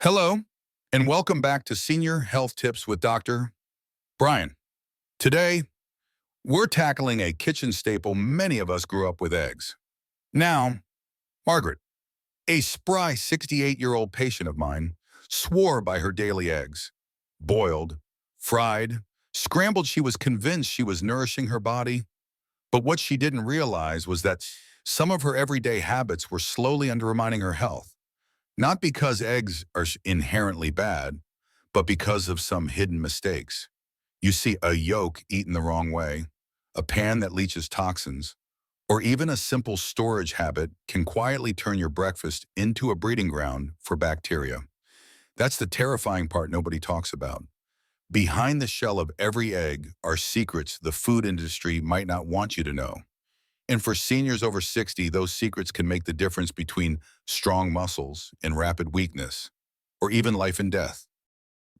Hello, and welcome back to Senior Health Tips with Dr. Brian. Today, we're tackling a kitchen staple many of us grew up with: eggs. Now, Margaret, a spry 68-year-old patient of mine, swore by her daily eggs. Boiled, fried, scrambled. She was convinced she was nourishing her body, but what she didn't realize was that some of her everyday habits were slowly undermining her health. Not because eggs are inherently bad, but because of some hidden mistakes. You see, a yolk eaten the wrong way, a pan that leaches toxins, or even a simple storage habit can quietly turn your breakfast into a breeding ground for bacteria. That's the terrifying part nobody talks about. Behind the shell of every egg are secrets the food industry might not want you to know. And for seniors over 60, those secrets can make the difference between strong muscles and rapid weakness, or even life and death.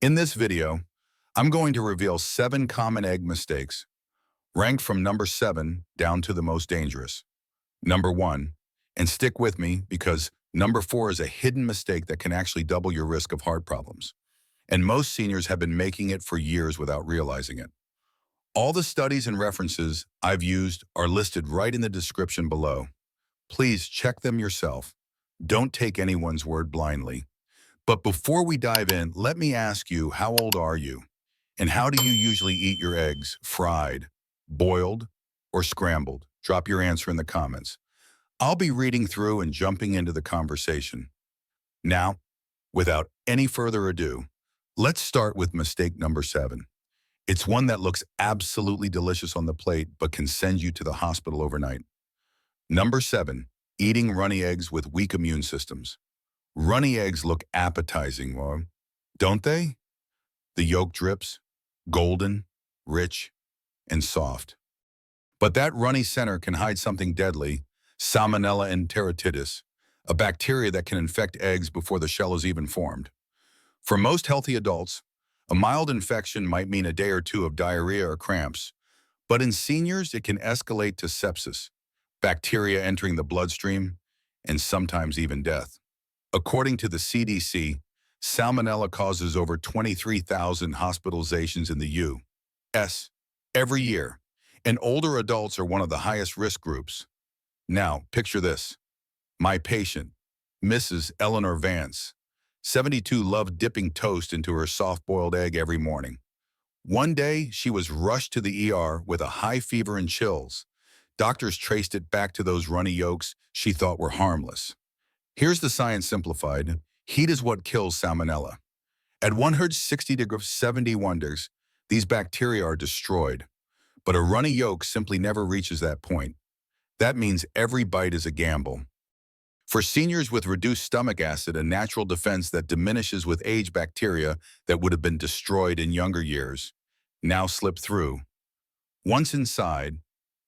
In this video, I'm going to reveal 7 common egg mistakes, ranked from number 7 down to the most dangerous. Number 1, and stick with me because number 4 is a hidden mistake that can actually double your risk of heart problems. And most seniors have been making it for years without realizing it. All the studies and references I've used are listed right in the description below. Please check them yourself. Don't take anyone's word blindly. But before we dive in, let me ask you, how old are you? And how do you usually eat your eggs? Fried, boiled, or scrambled? Drop your answer in the comments. I'll be reading through and jumping into the conversation. Now, without any further ado, let's start with mistake number 7. It's one that looks absolutely delicious on the plate, but can send you to the hospital overnight. Number 7, eating runny eggs with weak immune systems. Runny eggs look appetizing, don't they? The yolk drips, golden, rich, and soft. But that runny center can hide something deadly: Salmonella enteritis, a bacteria that can infect eggs before the shell is even formed. For most healthy adults, a mild infection might mean a day or two of diarrhea or cramps, but in seniors, it can escalate to sepsis, bacteria entering the bloodstream, and sometimes even death. According to the CDC, Salmonella causes over 23,000 hospitalizations in the U.S. every year, and older adults are one of the highest risk groups. Now, picture this. My patient, Mrs. Eleanor Vance, 72, loved dipping toast into her soft-boiled egg every morning. One day, she was rushed to the ER with a high fever and chills. Doctors traced it back to those runny yolks she thought were harmless. Here's the science simplified. Heat is what kills Salmonella. At 160 to 71 degrees, these bacteria are destroyed. But a runny yolk simply never reaches that point. That means every bite is a gamble. For seniors with reduced stomach acid, a natural defense that diminishes with age, bacteria that would have been destroyed in younger years now slip through. Once inside,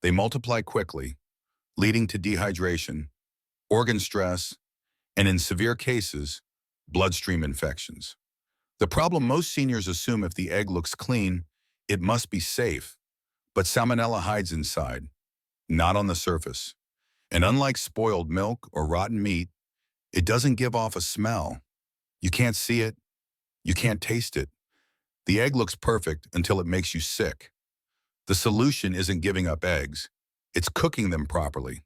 they multiply quickly, leading to dehydration, organ stress, and in severe cases, bloodstream infections. The problem: most seniors assume if the egg looks clean, it must be safe. But Salmonella hides inside, not on the surface. And unlike spoiled milk or rotten meat, it doesn't give off a smell. You can't see it. You can't taste it. The egg looks perfect until it makes you sick. The solution isn't giving up eggs. It's cooking them properly.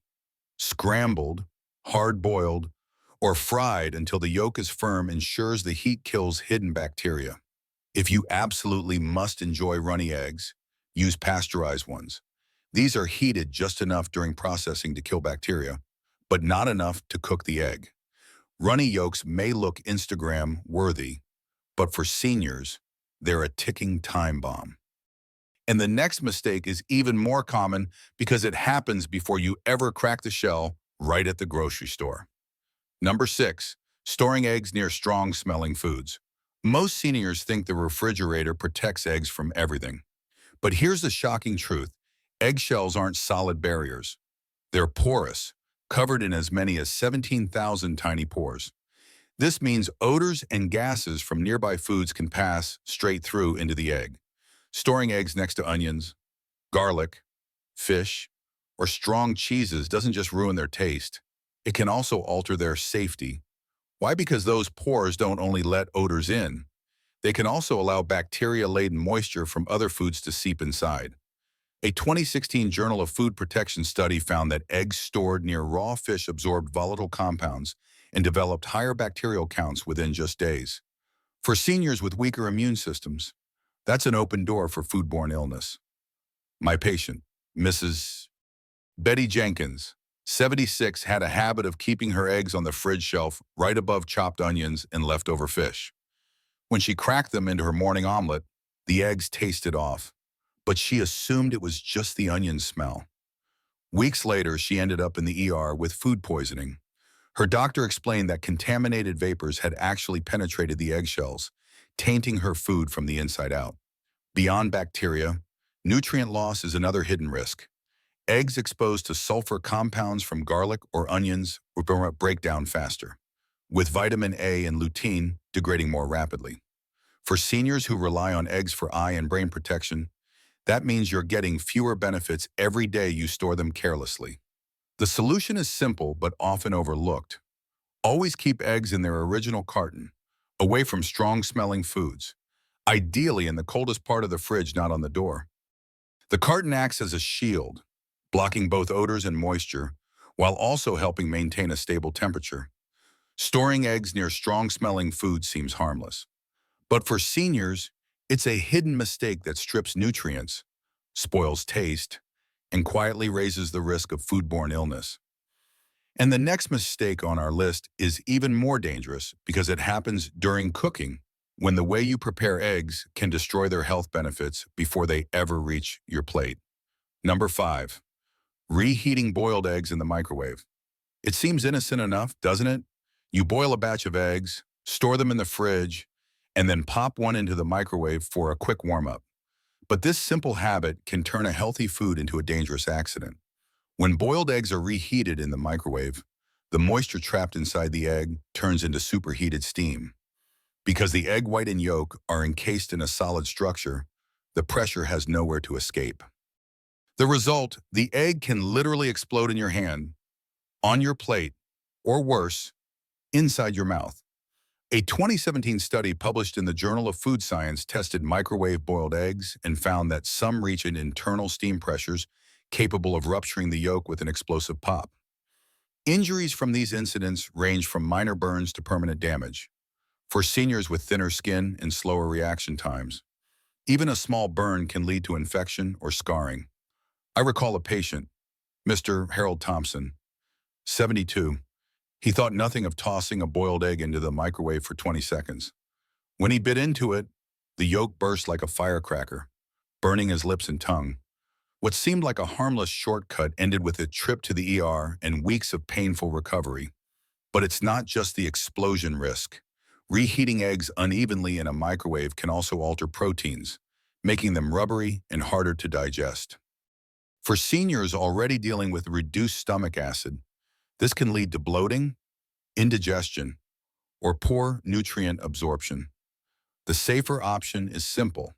Scrambled, hard-boiled, or fried until the yolk is firm ensures the heat kills hidden bacteria. If you absolutely must enjoy runny eggs, use pasteurized ones. These are heated just enough during processing to kill bacteria, but not enough to cook the egg. Runny yolks may look Instagram-worthy, but for seniors, they're a ticking time bomb. And the next mistake is even more common because it happens before you ever crack the shell, right at the grocery store. Number 6, storing eggs near strong-smelling foods. Most seniors think the refrigerator protects eggs from everything. But here's the shocking truth. Eggshells aren't solid barriers. They're porous, covered in as many as 17,000 tiny pores. This means odors and gases from nearby foods can pass straight through into the egg. Storing eggs next to onions, garlic, fish, or strong cheeses doesn't just ruin their taste. It can also alter their safety. Why? Because those pores don't only let odors in, they can also allow bacteria-laden moisture from other foods to seep inside. A 2016 Journal of Food Protection study found that eggs stored near raw fish absorbed volatile compounds and developed higher bacterial counts within just days. For seniors with weaker immune systems, that's an open door for foodborne illness. My patient, Mrs. Betty Jenkins, 76, had a habit of keeping her eggs on the fridge shelf right above chopped onions and leftover fish. When she cracked them into her morning omelet, the eggs tasted off, but she assumed it was just the onion smell. Weeks later, she ended up in the ER with food poisoning. Her doctor explained that contaminated vapors had actually penetrated the eggshells, tainting her food from the inside out. Beyond bacteria, nutrient loss is another hidden risk. Eggs exposed to sulfur compounds from garlic or onions will break down faster, with vitamin A and lutein degrading more rapidly. For seniors who rely on eggs for eye and brain protection, that means you're getting fewer benefits every day you store them carelessly. The solution is simple but often overlooked. Always keep eggs in their original carton, away from strong-smelling foods, ideally in the coldest part of the fridge, not on the door. The carton acts as a shield, blocking both odors and moisture, while also helping maintain a stable temperature. Storing eggs near strong-smelling food seems harmless. But for seniors, it's a hidden mistake that strips nutrients, spoils taste, and quietly raises the risk of foodborne illness. And the next mistake on our list is even more dangerous because it happens during cooking, when the way you prepare eggs can destroy their health benefits before they ever reach your plate. Number 5. Reheating boiled eggs in the microwave. It seems innocent enough, doesn't it? You boil a batch of eggs, store them in the fridge, and then pop one into the microwave for a quick warm-up. But this simple habit can turn a healthy food into a dangerous accident. When boiled eggs are reheated in the microwave, the moisture trapped inside the egg turns into superheated steam. Because the egg white and yolk are encased in a solid structure, the pressure has nowhere to escape. The result, the egg can literally explode in your hand, on your plate, or worse, inside your mouth. A 2017 study published in the Journal of Food Science tested microwave boiled eggs and found that some reach internal steam pressures capable of rupturing the yolk with an explosive pop. Injuries from these incidents range from minor burns to permanent damage. For seniors with thinner skin and slower reaction times, even a small burn can lead to infection or scarring. I recall a patient, Mr. Harold Thompson, 72. He thought nothing of tossing a boiled egg into the microwave for 20 seconds. When he bit into it, the yolk burst like a firecracker, burning his lips and tongue. What seemed like a harmless shortcut ended with a trip to the ER and weeks of painful recovery. But it's not just the explosion risk. Reheating eggs unevenly in a microwave can also alter proteins, making them rubbery and harder to digest. For seniors already dealing with reduced stomach acid, this can lead to bloating, indigestion, or poor nutrient absorption. The safer option is simple.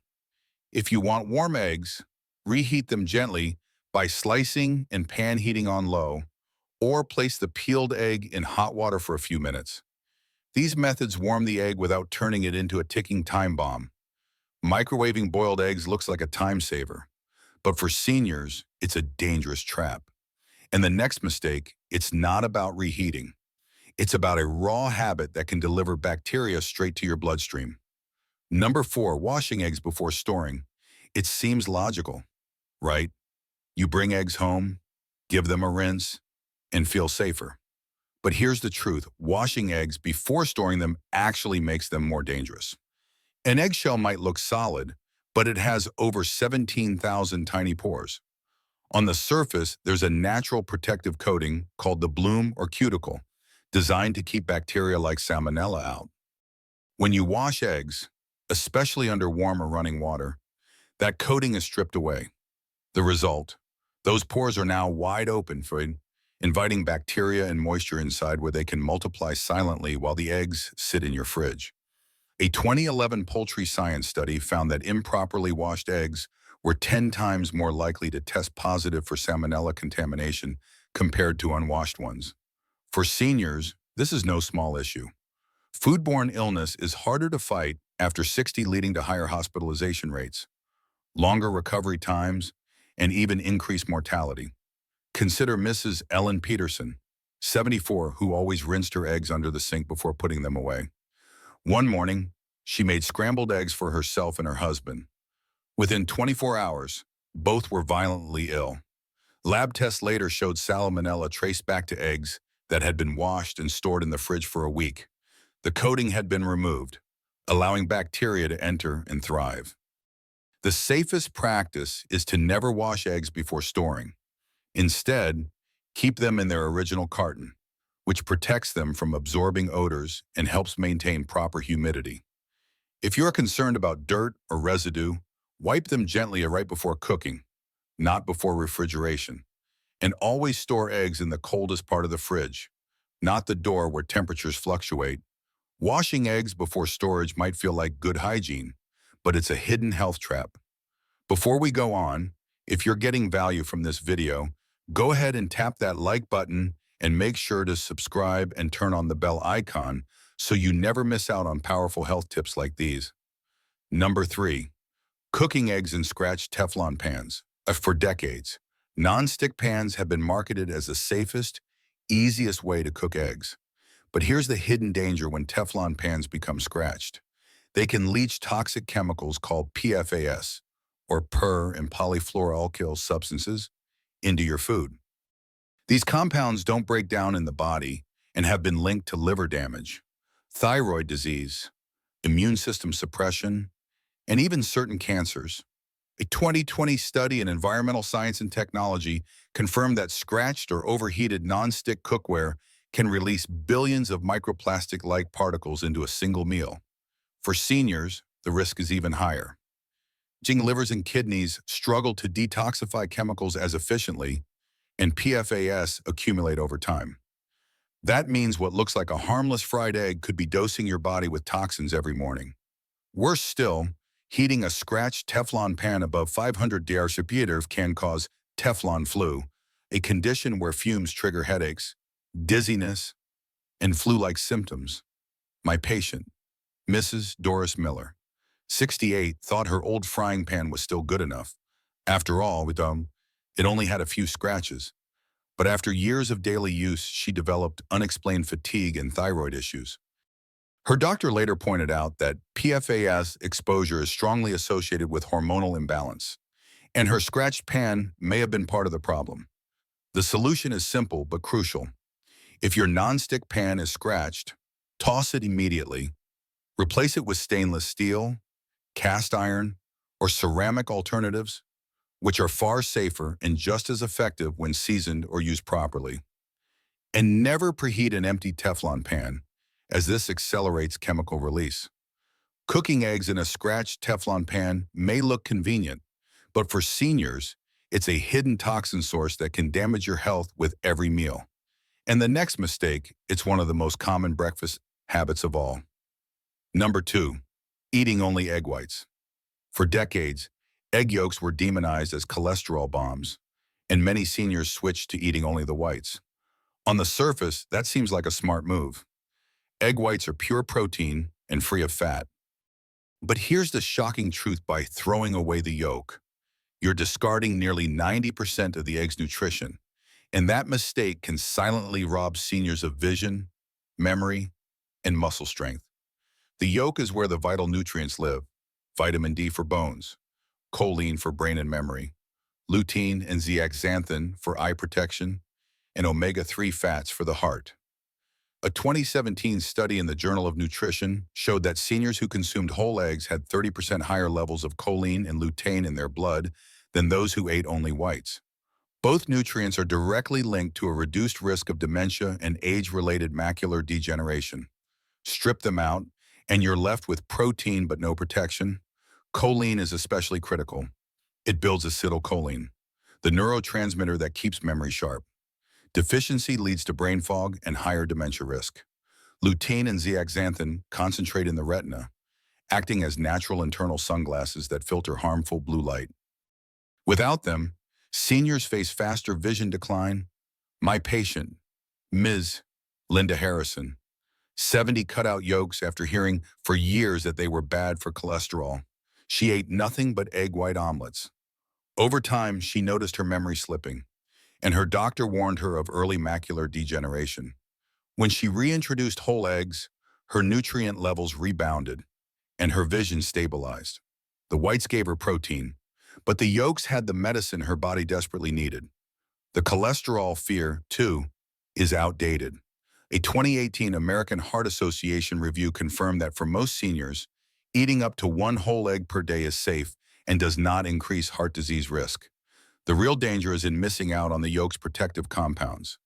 If you want warm eggs, reheat them gently by slicing and pan heating on low, or place the peeled egg in hot water for a few minutes. These methods warm the egg without turning it into a ticking time bomb. Microwaving boiled eggs looks like a time saver, but for seniors, it's a dangerous trap. And the next mistake, it's not about reheating. It's about a raw habit that can deliver bacteria straight to your bloodstream. Number 4, washing eggs before storing. It seems logical, right? You bring eggs home, give them a rinse, and feel safer. But here's the truth. Washing eggs before storing them actually makes them more dangerous. An eggshell might look solid, but it has over 17,000 tiny pores. On the surface, there's a natural protective coating called the bloom or cuticle, designed to keep bacteria like salmonella out. When you wash eggs, especially under warm or running water, that coating is stripped away. The result, those pores are now wide open for inviting bacteria and moisture inside where they can multiply silently while the eggs sit in your fridge. A 2011 poultry science study found that improperly washed eggs were 10 times more likely to test positive for salmonella contamination compared to unwashed ones. For seniors, this is no small issue. Foodborne illness is harder to fight after 60, leading to higher hospitalization rates, longer recovery times, and even increased mortality. Consider Mrs. Ellen Peterson, 74, who always rinsed her eggs under the sink before putting them away. One morning, she made scrambled eggs for herself and her husband. Within 24 hours, both were violently ill. Lab tests later showed salmonella traced back to eggs that had been washed and stored in the fridge for a week. The coating had been removed, allowing bacteria to enter and thrive. The safest practice is to never wash eggs before storing. Instead, keep them in their original carton, which protects them from absorbing odors and helps maintain proper humidity. If you're concerned about dirt or residue, wipe them gently right before cooking, not before refrigeration. And always store eggs in the coldest part of the fridge, not the door where temperatures fluctuate. Washing eggs before storage might feel like good hygiene, but it's a hidden health trap. Before we go on, if you're getting value from this video, go ahead and tap that like button and make sure to subscribe and turn on the bell icon so you never miss out on powerful health tips like these. Number 3. Cooking eggs in scratched Teflon pans. For decades, non-stick pans have been marketed as the safest, easiest way to cook eggs. But here's the hidden danger when Teflon pans become scratched. They can leach toxic chemicals called PFAS, or per and polyfluoroalkyl substances, into your food. These compounds don't break down in the body and have been linked to liver damage, thyroid disease, immune system suppression, and even certain cancers. A 2020 study in environmental science and technology confirmed that scratched or overheated non-stick cookware can release billions of microplastic-like particles into a single meal. For seniors, the risk is even higher. Aging livers and kidneys struggle to detoxify chemicals as efficiently, and PFAS accumulate over time. That means what looks like a harmless fried egg could be dosing your body with toxins every morning. Worse still, heating a scratched Teflon pan above 500 degrees can cause Teflon flu, a condition where fumes trigger headaches, dizziness, and flu-like symptoms. My patient, Mrs. Doris Miller, 68, thought her old frying pan was still good enough. After all, it only had a few scratches. But after years of daily use, she developed unexplained fatigue and thyroid issues. Her doctor later pointed out that PFAS exposure is strongly associated with hormonal imbalance, and her scratched pan may have been part of the problem. The solution is simple but crucial. If your nonstick pan is scratched, toss it immediately. Replace it with stainless steel, cast iron, or ceramic alternatives, which are far safer and just as effective when seasoned or used properly. And never preheat an empty Teflon pan, as this accelerates chemical release. Cooking eggs in a scratched Teflon pan may look convenient, but for seniors, it's a hidden toxin source that can damage your health with every meal. And the next mistake, it's one of the most common breakfast habits of all. Number 2, eating only egg whites. For decades, egg yolks were demonized as cholesterol bombs, and many seniors switched to eating only the whites. On the surface, that seems like a smart move. Egg whites are pure protein and free of fat. But here's the shocking truth: by throwing away the yolk, you're discarding nearly 90% of the egg's nutrition, and that mistake can silently rob seniors of vision, memory, and muscle strength. The yolk is where the vital nutrients live: vitamin D for bones, choline for brain and memory, lutein and zeaxanthin for eye protection, and omega-3 fats for the heart. A 2017 study in the Journal of Nutrition showed that seniors who consumed whole eggs had 30% higher levels of choline and lutein in their blood than those who ate only whites. Both nutrients are directly linked to a reduced risk of dementia and age-related macular degeneration. Strip them out, and you're left with protein but no protection. Choline is especially critical. It builds acetylcholine, the neurotransmitter that keeps memory sharp. Deficiency leads to brain fog and higher dementia risk. Lutein and zeaxanthin concentrate in the retina, acting as natural internal sunglasses that filter harmful blue light. Without them, seniors face faster vision decline. My patient, Ms. Linda Harrison, 70 cut out yolks after hearing for years that they were bad for cholesterol. She ate nothing but egg white omelets. Over time, she noticed her memory slipping, and her doctor warned her of early macular degeneration. When she reintroduced whole eggs, her nutrient levels rebounded, and her vision stabilized. The whites gave her protein, but the yolks had the medicine her body desperately needed. The cholesterol fear, too, is outdated. A 2018 American Heart Association review confirmed that for most seniors, eating up to one whole egg per day is safe and does not increase heart disease risk. The real danger is in missing out on the yolk's protective compounds.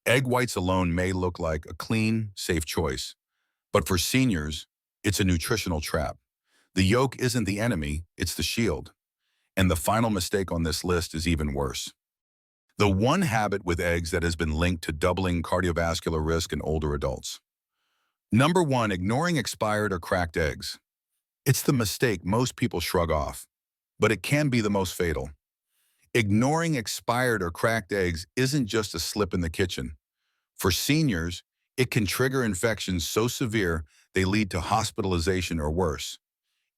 Egg whites alone may look like a clean, safe choice, but for seniors, it's a nutritional trap. The yolk isn't the enemy, it's the shield. And the final mistake on this list is even worse. The one habit with eggs that has been linked to doubling cardiovascular risk in older adults. Number 1, ignoring expired or cracked eggs. It's the mistake most people shrug off, but it can be the most fatal. Ignoring expired or cracked eggs isn't just a slip in the kitchen. For seniors, it can trigger infections so severe they lead to hospitalization or worse.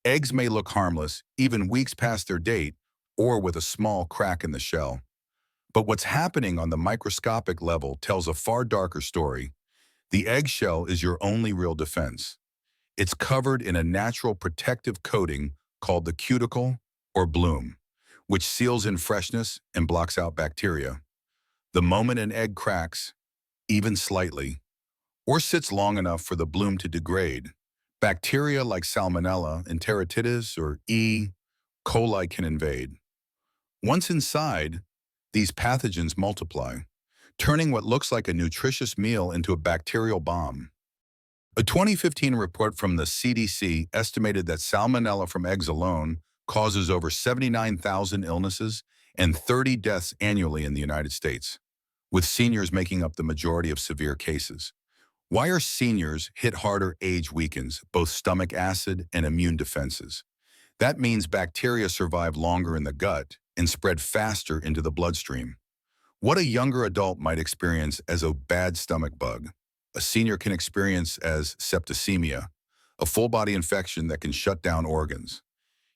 Eggs may look harmless, even weeks past their date, or with a small crack in the shell. But what's happening on the microscopic level tells a far darker story. The eggshell is your only real defense. It's covered in a natural protective coating called the cuticle or bloom, which seals in freshness and blocks out bacteria. The moment an egg cracks, even slightly, or sits long enough for the bloom to degrade, bacteria like Salmonella, Enteritis, or E. coli can invade. Once inside, these pathogens multiply, turning what looks like a nutritious meal into a bacterial bomb. A 2015 report from the CDC estimated that Salmonella from eggs alone causes over 79,000 illnesses and 30 deaths annually in the United States, with seniors making up the majority of severe cases. Why are seniors hit harder? Age weakens both stomach acid and immune defenses. That means bacteria survive longer in the gut and spread faster into the bloodstream. What a younger adult might experience as a bad stomach bug, a senior can experience as septicemia, a full-body infection that can shut down organs.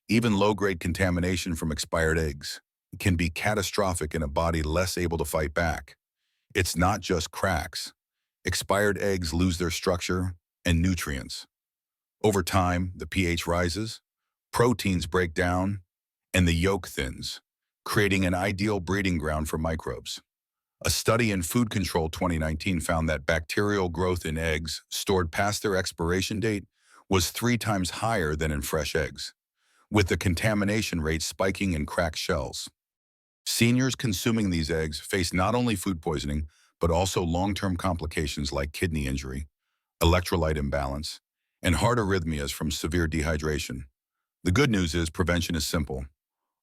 Even low-grade contamination from expired eggs can be catastrophic in a body less able to fight back. It's not just cracks. Expired eggs lose their structure and nutrients. Over time, the pH rises, proteins break down, and the yolk thins, creating an ideal breeding ground for microbes. A study in Food Control 2019 found that bacterial growth in eggs stored past their expiration date was 3 times higher than in fresh eggs, with the contamination rate spiking in cracked shells. Seniors consuming these eggs face not only food poisoning, but also long-term complications like kidney injury, electrolyte imbalance, and heart arrhythmias from severe dehydration. The good news is prevention is simple.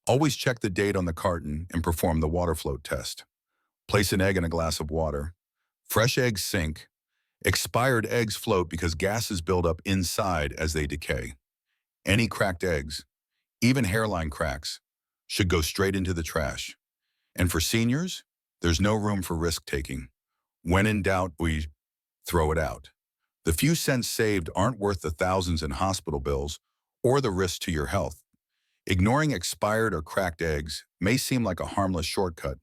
Always check the date on the carton and perform the water float test. Place an egg in a glass of water. Fresh eggs sink. Expired eggs float because gases build up inside as they decay. Any cracked eggs, even hairline cracks, should go straight into the trash. And for seniors, there's no room for risk-taking. When in doubt, we throw it out. The few cents saved aren't worth the thousands in hospital bills or the risk to your health. Ignoring expired or cracked eggs may seem like a harmless shortcut,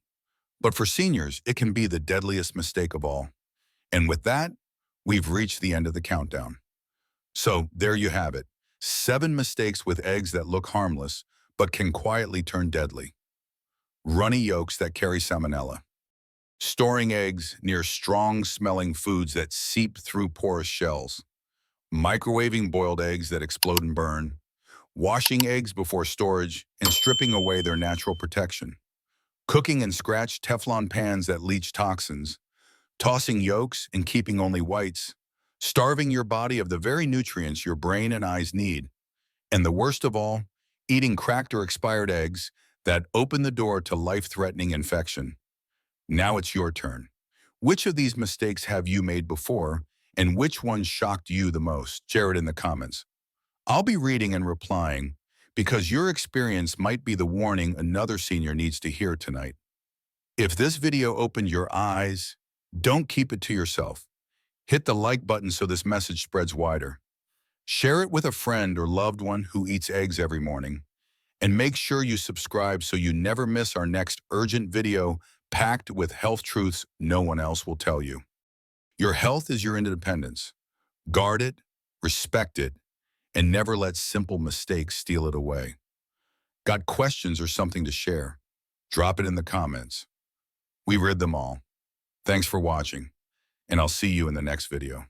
but for seniors, it can be the deadliest mistake of all. And with that, we've reached the end of the countdown. So there you have it, 7 mistakes with eggs that look harmless, but can quietly turn deadly. Runny yolks that carry salmonella. Storing eggs near strong-smelling foods that seep through porous shells. Microwaving boiled eggs that explode and burn. Washing eggs before storage and stripping away their natural protection. Cooking in scratched Teflon pans that leach toxins. Tossing yolks and keeping only whites. Starving your body of the very nutrients your brain and eyes need. And the worst of all, eating cracked or expired eggs that open the door to life-threatening infection. Now it's your turn. Which of these mistakes have you made before, and which one shocked you the most? Share it in the comments. I'll be reading and replying because your experience might be the warning another senior needs to hear tonight. If this video opened your eyes, don't keep it to yourself. Hit the like button so this message spreads wider. Share it with a friend or loved one who eats eggs every morning. And make sure you subscribe so you never miss our next urgent video packed with health truths no one else will tell you. Your health is your independence. Guard it, respect it, and never let simple mistakes steal it away. Got questions or something to share? Drop it in the comments. We read them all. Thanks for watching, and I'll see you in the next video.